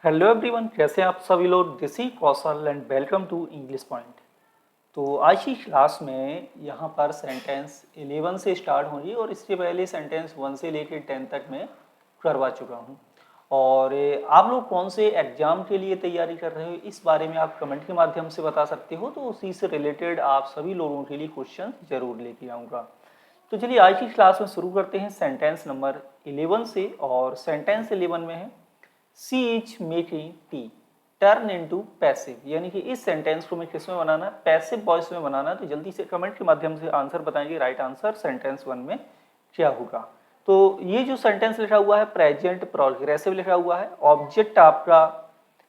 Hello everyone, कैसे हैं आप सभी लोग। This is Kaushal and welcome to English Point. तो आज की क्लास में यहाँ पर सेंटेंस 11 से स्टार्ट होंगी और इसके पहले सेंटेंस 1 से लेकर 10 तक मैं करवा चुका हूँ। और आप लोग कौन से एग्जाम के लिए तैयारी कर रहे हो इस बारे में आप कमेंट के माध्यम से बता सकते हो, तो उसी से रिलेटेड आप सभी लोगों के लिए क्वेश्चन जरूर लेके आऊँगा। तो चलिए आज की क्लास में शुरू करते हैं सेंटेंस नंबर 11 से। और सेंटेंस 11 में है she is making tea turn into passive, यानी कि इस सेंटेंस को मैं किस में बनाना है, पैसिव वॉइस में बनाना है। तो जल्दी से कमेंट के माध्यम से आंसर बताएंगे, राइट आंसर सेंटेंस 1 में क्या होगा। तो ये जो सेंटेंस लिखा हुआ है प्रेजेंट प्रोग्रेसिव लिखा हुआ है। ऑब्जेक्ट आपका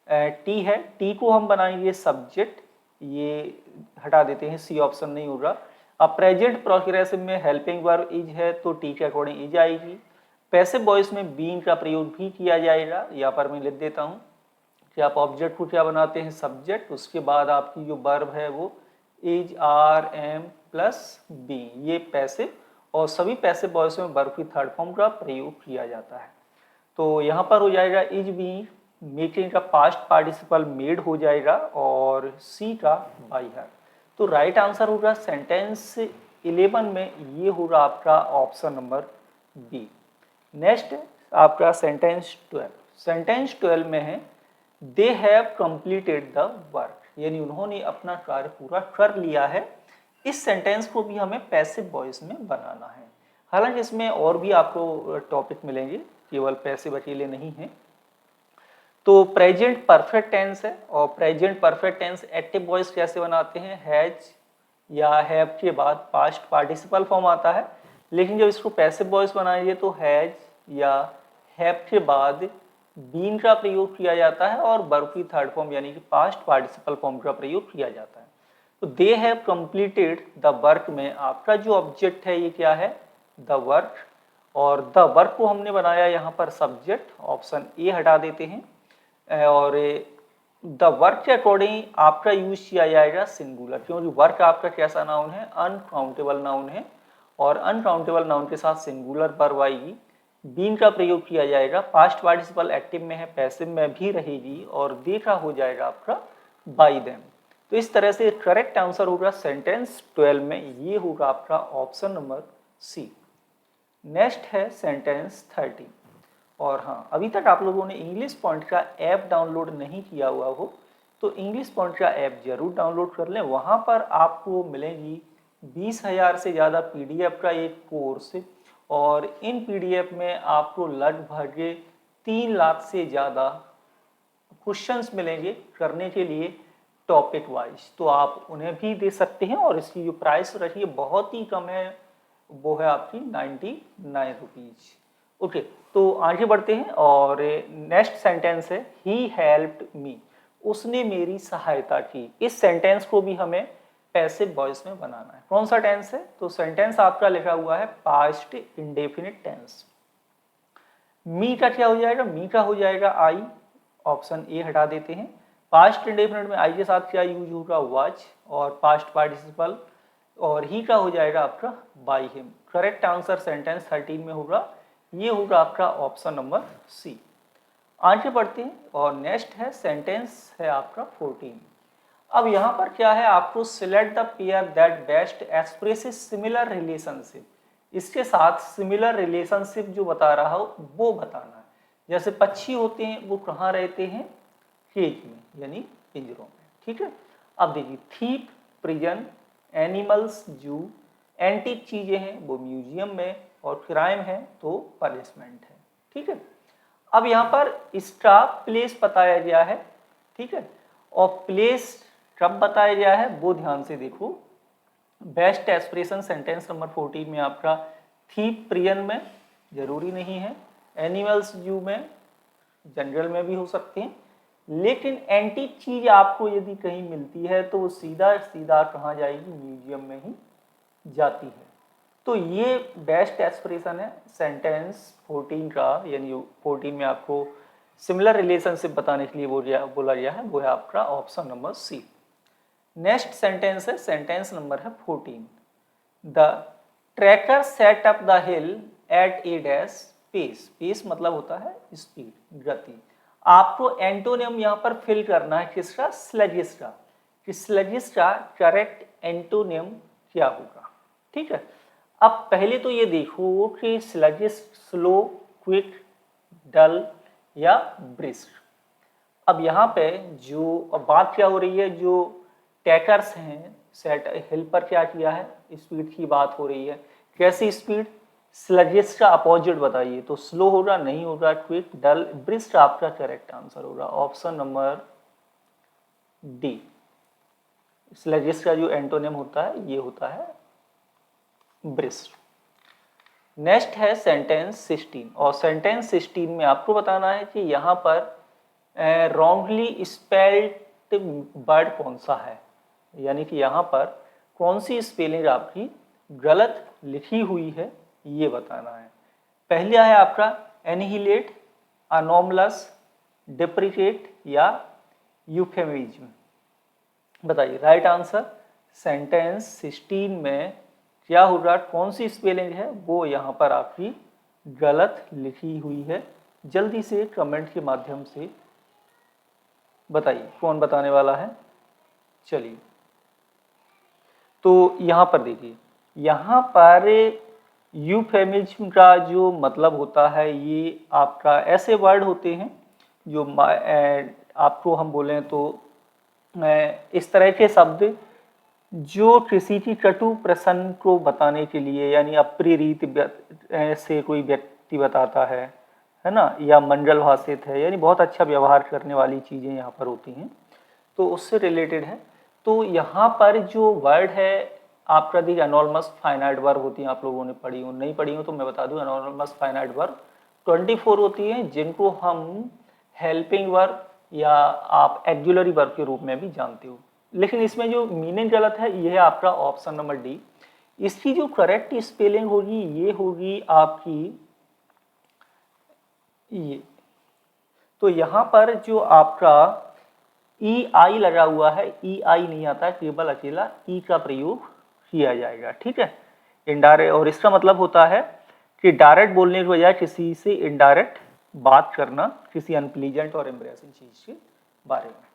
टी है, टी को हम बनाएंगे सब्जेक्ट, ये हटा देते हैं, सी ऑप्शन नहीं होगा। अब प्रेजेंट प्रोग्रेसिव में हेल्पिंग वर्ब इज है तो टी के अकॉर्डिंग इज आएगी। पैसिव वॉइस में बीइंग का प्रयोग भी किया जाएगा, यहाँ पर मैं लिख देता हूँ कि आप ऑब्जेक्ट को क्या बनाते हैं सब्जेक्ट, उसके बाद आपकी जो वर्ब है वो is are am plus be, ये पैसिव। और सभी पैसिव वॉइस में वर्ब की थर्ड फॉर्म का प्रयोग किया जाता है। तो यहाँ पर हो जाएगा इज बी, मेकिंग का पास्ट पार्टिसिपल मेड हो जाएगा और सी का बाई है। तो राइट आंसर होगा सेंटेंस 11 में, ये होगा आपका ऑप्शन नंबर बी। नेक्स्ट आपका सेंटेंस 12। सेंटेंस 12 में है they have completed the work, यानी उन्होंने अपना कार्य पूरा कर लिया है। इस सेंटेंस को भी हमें पैसिव वॉइस में बनाना है। हालांकि इसमें और भी आपको टॉपिक मिलेंगे, केवल पैसिव अकेले नहीं है। तो प्रेजेंट परफेक्ट टेंस है और present perfect tense active voice कैसे बनाते हैं, हैज या हैव के बाद पास्ट पार्टिसिपल फॉर्म आता है। लेकिन जब इसको पैसिव वॉइस बनाइए तो हैज या हैव के बाद बीन का प्रयोग किया जाता है और वर्ब की थर्ड फॉर्म यानी कि पास्ट पार्टिसिपल फॉर्म का प्रयोग किया जाता है। तो they have completed the work में आपका जो ऑब्जेक्ट है ये क्या है, द वर्क। और द वर्क को हमने बनाया यहाँ पर सब्जेक्ट, ऑप्शन ए हटा देते हैं। और द वर्क के अकॉर्डिंग आपका यूज किया जाएगा सिंगुलर, क्योंकि वर्क आपका कैसा नाउन है, अनकाउंटेबल नाउन है और अनकाउंटेबल नाउन के साथ सिंगुलर वर्ब आएगी। बीन का प्रयोग किया जाएगा, पास्ट पार्टिसिपल एक्टिव में है, पैसिव में भी रहेगी और देखा हो जाएगा आपका बाई देम। तो इस तरह से करेक्ट आंसर होगा सेंटेंस 12 में, ये होगा आपका ऑप्शन नंबर सी। नेक्स्ट है सेंटेंस 13। और हाँ, अभी तक आप लोगों ने इंग्लिश पॉइंट का ऐप डाउनलोड नहीं किया हुआ हो तो इंग्लिश पॉइंट का ऐप जरूर डाउनलोड कर लें। वहाँ पर आपको मिलेंगी 20,000 से ज़्यादा पीडीएफ का एक कोर्स और इन पीडीएफ में आपको लगभग 3 लाख से ज़्यादा क्वेश्चंस मिलेंगे करने के लिए टॉपिक वाइज। तो आप उन्हें भी दे सकते हैं और इसकी जो प्राइस रही है बहुत ही कम है, वो है आपकी 99 रुपीज़। ओके, तो आगे बढ़ते हैं और नेक्स्ट सेंटेंस है ही हेल्प्ड मी, उसने मेरी सहायता की। इस सेंटेंस को भी हमें पैसिव वॉइस में बनाना है। कौन सा टेंस है, तो सेंटेंस आपका लिखा हुआ है पास्ट इंडेफिनिट टेंस। मी का क्या हो जाएगा, मी का हो जाएगा आई, ऑप्शन ए हटा देते हैं। पास्ट इंडेफिनिट में आई के साथ क्या यूज होगा, वाज, और पास्ट पार्टिसिपल और ही का हो जाएगा आपका by him. Correct answer sentence 13 में होगा, ये होगा आपका ऑप्शन नंबर सी। आगे बढ़ते हैं और नेक्स्ट है सेंटेंस है आपका 14। अब यहाँ पर क्या है, आपको select the pair that best expresses similar relationship, इसके साथ सिमिलर रिलेशनशिप जो बता रहा हो वो बताना है। जैसे पक्षी होते हैं वो कहाँ रहते हैं, केज में यानी पिंजरों में, ठीक है। अब देखिए थीप प्रिजन, एनिमल्स जू, एंटीक चीजें हैं वो म्यूजियम में और क्राइम है तो पनिशमेंट है, ठीक है। अब यहाँ पर इसका प्लेस बताया गया है, ठीक है, और प्लेस कब बताया गया है वो ध्यान से देखो। बेस्ट एक्सप्रेशन सेंटेंस नंबर 14 में आपका थीप प्रियन में जरूरी नहीं है, एनिमल्स जू में, जनरल में भी हो सकते हैं, लेकिन एंटीक चीज आपको यदि कहीं मिलती है तो वो सीधा सीधा कहाँ जाएगी, म्यूजियम में ही जाती है। तो ये बेस्ट एक्सप्रेशन है सेंटेंस 14 का, यानी 14 में आपको सिमिलर रिलेशनशिप बताने के लिए बोला गया है, वो है आपका option number C. Next sentence है सेंटेंस नंबर है 14। The tracker set up the hill at a dash pace, pace मतलब होता है स्पीड, गति। आपको एंटोनियम यहाँ पर फिल करना है, किसका? स्लजिश का। कि स्लजिश का करेक्ट एंटोनियम क्या होगा, ठीक है। अब पहले तो ये देखो कि स्लजिश स्लो, क्विक, डल या ब्रिस्क। अब यहाँ पे जो अब बात क्या हो रही है, जो टैकर्स हैं, सेट हेल्पर क्या किया है, स्पीड की बात हो रही है। कैसी स्पीड? स्लजिश का अपोजिट बताइए, तो स्लो होगा, नहीं होगा, क्विक, डल, ब्रिस्क आपका करेक्ट आंसर होगा ऑप्शन नंबर डी। स्लजिश का जो एंटोनिम होता है ये होता है ब्रिस्क। नेक्स्ट है सेंटेंस 16, और सेंटेंस 16 में आपको बताना है कि यहाँ पर रॉन्गली स्पेल्ड वर्ड कौन सा है, यानी कि यहाँ पर कौन सी स्पेलिंग आपकी गलत लिखी हुई है ये बताना है। पहला है आपका एनिहिलेट, अनोमलस, डिप्रिकेट या यूफेमिज्म। बताइए राइट आंसर। सेंटेंस 16 में क्या होगा, कौन सी स्पेलिंग है वो यहाँ पर आपकी गलत लिखी हुई है। जल्दी से कमेंट के माध्यम से बताइए कौन बताने वाला है। चलिए, तो यहाँ पर देखिए, यहाँ पर यूफेमिज्म का जो मतलब होता है, ये आपका ऐसे वर्ड होते हैं जो आपको हम बोलें तो इस तरह के शब्द जो किसी की कटु प्रसन्न को बताने के लिए, यानी अप्रिय रीति से कोई व्यक्ति बताता है ना, या मंगल भाषित है, यानी बहुत अच्छा व्यवहार करने वाली चीज़ें यहाँ पर होती हैं, तो उससे रिलेटेड है। तो यहाँ पर जो वर्ड है आपका दी एनॉर्मस फाइनाइट वर्ब होती हैं, आप लोगों ने पढ़ी हो, नहीं पढ़ी हो तो मैं बता दूं, एनॉर्मस फाइनाइट वर्ब 24 होती हैं, जिनको हम हेल्पिंग वर्ब या आप एक्जुलरी वर्ब के रूप में भी जानते हो। लेकिन इसमें जो मीनिंग गलत है ये है आपका ऑप्शन नंबर डी। इसकी जो करेक्ट स्पेलिंग होगी ये होगी आपकी ये। तो यहाँ पर जो आपका ई आई लगा हुआ है, ई आई नहीं आता, केवल अकेला ई का प्रयोग किया जाएगा, ठीक है। इनडायरेक्ट, और इसका मतलब होता है कि डायरेक्ट बोलने की बजाय किसी से इनडायरेक्ट बात करना, किसी अनप्लीजेंट और एम्ब्रेसिंग चीज के बारे में।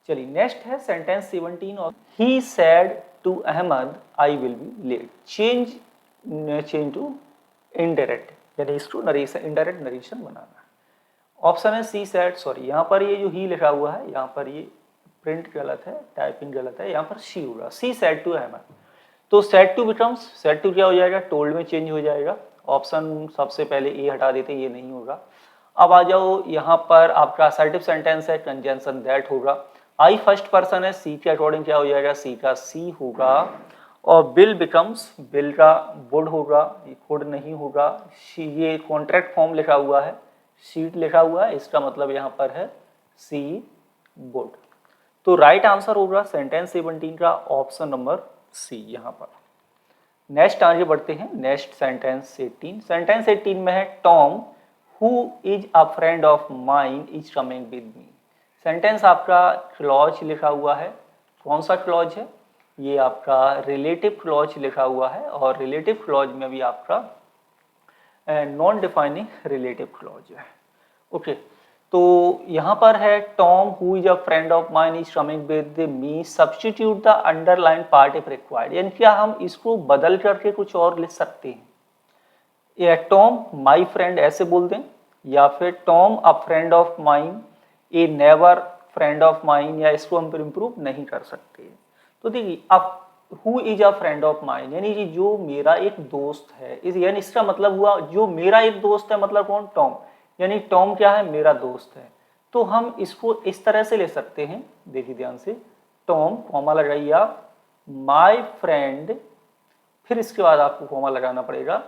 चलिए नेक्स्ट है सेंटेंस 17 और he said to Ahmad I will be late. Change to indirect, यानी इसको नरेशन, इनडायरेक्ट नरेशन बनाना। ऑप्शन है सी सेड, सॉरी यहाँ पर ये जो ही लिखा हुआ है यहाँ पर ये प्रिंट गलत है, टाइपिंग गलत है, यहाँ पर सी होगा, सी सेड टू अहमद। तो said to becomes, said to क्या हो जाएगा, टोल्ड में चेंज हो जाएगा। ऑप्शन सबसे पहले ए हटा देते, ये नहीं होगा। अब आ जाओ यहाँ पर आपका असर्टिव सेंटेंस है, कंजंक्शन दैट होगा। आई फर्स्ट पर्सन है, सी के अकॉर्डिंग क्या हो जाएगा, सी का सी होगा। और बिल बिकम्स, बिल का वुड होगा, ये वुड नहीं होगा। ये कॉन्ट्रैक्ट फॉर्म लिखा हुआ है, शीट लिखा हुआ है, इसका मतलब यहाँ पर है सी वुड। तो राइट आंसर होगा सेंटेंस 17 का ऑप्शन नंबर सी यहाँ पर। नेक्स्ट आगे बढ़ते हैं, नेक्स्ट सेंटेंस 18। सेंटेंस 18 में है Tom who is a friend of mine is coming with me. Sentence आपका क्लॉज लिखा हुआ है, कौन सा क्लॉज है, ये आपका रिलेटिव क्लॉज लिखा हुआ है, और रिलेटिव क्लॉज में भी आपका नॉन डिफाइनिंग रिलेटिव क्लॉज है। ओके, तो यहाँ पर है Tom who is a friend of mine is coming with me, substitute the underline part if required. यानी क्या हम इसको बदल करके कुछ और लिख सकते हैं, या टॉम माई फ्रेंड ऐसे बोल दें, या फिर Tom a friend of mine, A never friend of mine, या इसको हम इम्प्रूव नहीं कर सकते। तो देखिए अब who is a friend of mine, यानी कि जो मेरा एक दोस्त है, इस यानी इसका मतलब हुआ जो मेरा एक दोस्त है, मतलब कौन, टॉम, यानी टॉम क्या है, मेरा दोस्त है। तो हम इसको इस तरह से ले सकते हैं, देखिए ध्यान से, टॉम कॉमा लगाइए आप, माई फ्रेंड, फिर इसके बाद आपको कॉमा लगाना पड़ेगा,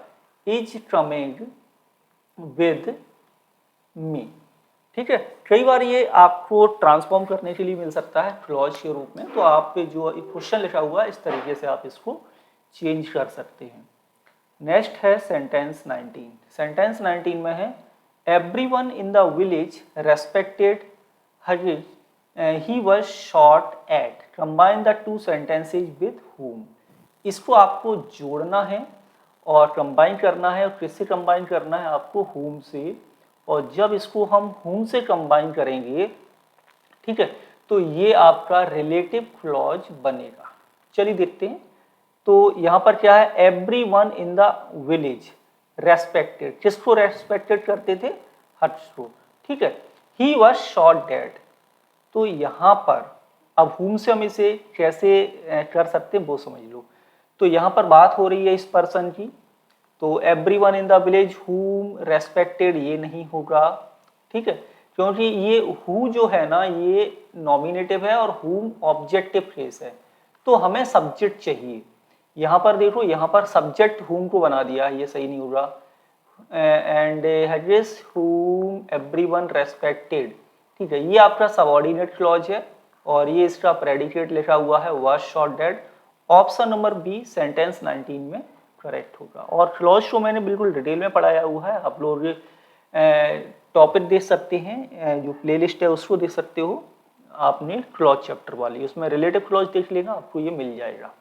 इज कमिंग विद मी, ठीक है। कई बार ये आपको ट्रांसफॉर्म करने के लिए मिल सकता है क्लॉज के रूप में, तो आप पे जो क्वेश्चन लिखा हुआ है इस तरीके से आप इसको चेंज कर सकते हैं। नेक्स्ट है सेंटेंस 19। सेंटेंस 19 में है everyone in the village respected he was shot at, combine the two sentences with whom। इसको आपको जोड़ना है और कंबाइन करना है, और किससे कंबाइन करना है आपको, whom से। और जब इसको हम whom से कंबाइन करेंगे, ठीक है, तो ये आपका रिलेटिव क्लॉज बनेगा। चलिए देखते हैं। तो यहाँ पर क्या है, everyone in the village respected, किसको रेस्पेक्टेड करते थे, हर्ष को, ठीक है। ही वॉज शॉट डेड, तो यहाँ पर अब whom से हम इसे कैसे कर सकते हैं वो समझ लो। तो यहाँ पर बात हो रही है इस पर्सन की, तो everyone in the village whom respected ये नहीं होगा, ठीक है, क्योंकि ये हु जो है ना ये नॉमिनेटिव है और whom ऑब्जेक्टिव फ्रेज है, तो हमें सब्जेक्ट चाहिए। यहाँ पर देखो, यहाँ पर सब्जेक्ट whom को बना दिया, ये सही नहीं होगा। And has whom everyone respected, ठीक है, ये आपका सबऑर्डिनेट क्लॉज है और ये इसका प्रेडिकेट लिखा हुआ है was shot dead. Option number B sentence 19 में करेक्ट होगा। और क्लॉज को मैंने बिल्कुल डिटेल में पढ़ाया हुआ है, आप लोग टॉपिक देख सकते हैं, जो प्लेलिस्ट है उसको देख सकते हो आपने क्लॉज चैप्टर वाली, उसमें रिलेटिव क्लॉज देख लेगा, आपको ये मिल जाएगा।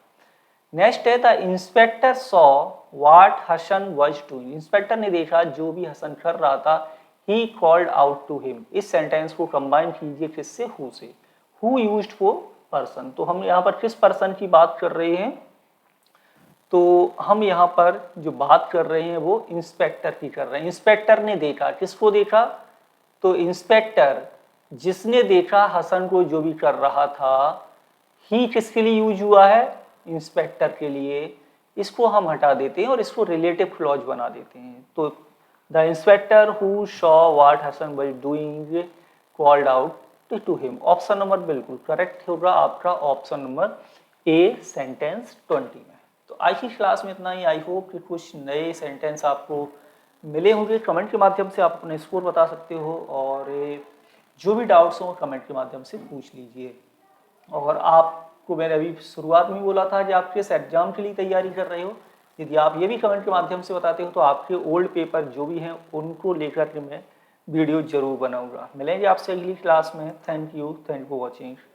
नेक्स्ट है the inspector saw what Hasan was doing, inspector ने देखा जो भी हसन कर रहा था, he called out to him. इस सेंटेंस को कंबाइन कीजिए किससे, हु से, हु यूज्ड फॉर पर्सन। तो हम यहाँ पर किस पर्सन की बात कर रहे हैं, तो हम यहाँ पर जो बात कर रहे हैं वो इंस्पेक्टर की कर रहे हैं। इंस्पेक्टर ने देखा, किसको देखा, तो इंस्पेक्टर जिसने देखा हसन को जो भी कर रहा था, ही किसके लिए यूज हुआ है, इंस्पेक्टर के लिए। इसको हम हटा देते हैं और इसको रिलेटिव क्लॉज बना देते हैं। तो the inspector who saw what Hasan was doing called out to him. Option number बिल्कुल करेक्ट होगा आपका, ऑप्शन नंबर ए सेंटेंस 20 में। तो आज की क्लास में इतना ही। आई होप कि कुछ नए सेंटेंस आपको मिले होंगे। कमेंट के माध्यम से आप अपने स्कोर बता सकते हो और जो भी डाउट्स हो कमेंट के माध्यम से पूछ लीजिए। और आपको मैंने अभी शुरुआत में बोला था कि आप किस एग्जाम के लिए तैयारी कर रहे हो, यदि आप ये भी कमेंट के माध्यम से बताते हो तो आपके ओल्ड पेपर जो भी हैं उनको लेकर के मैं वीडियो जरूर बनाऊंगा। मिलेंगे आपसे अगली क्लास में। Thank you for watching.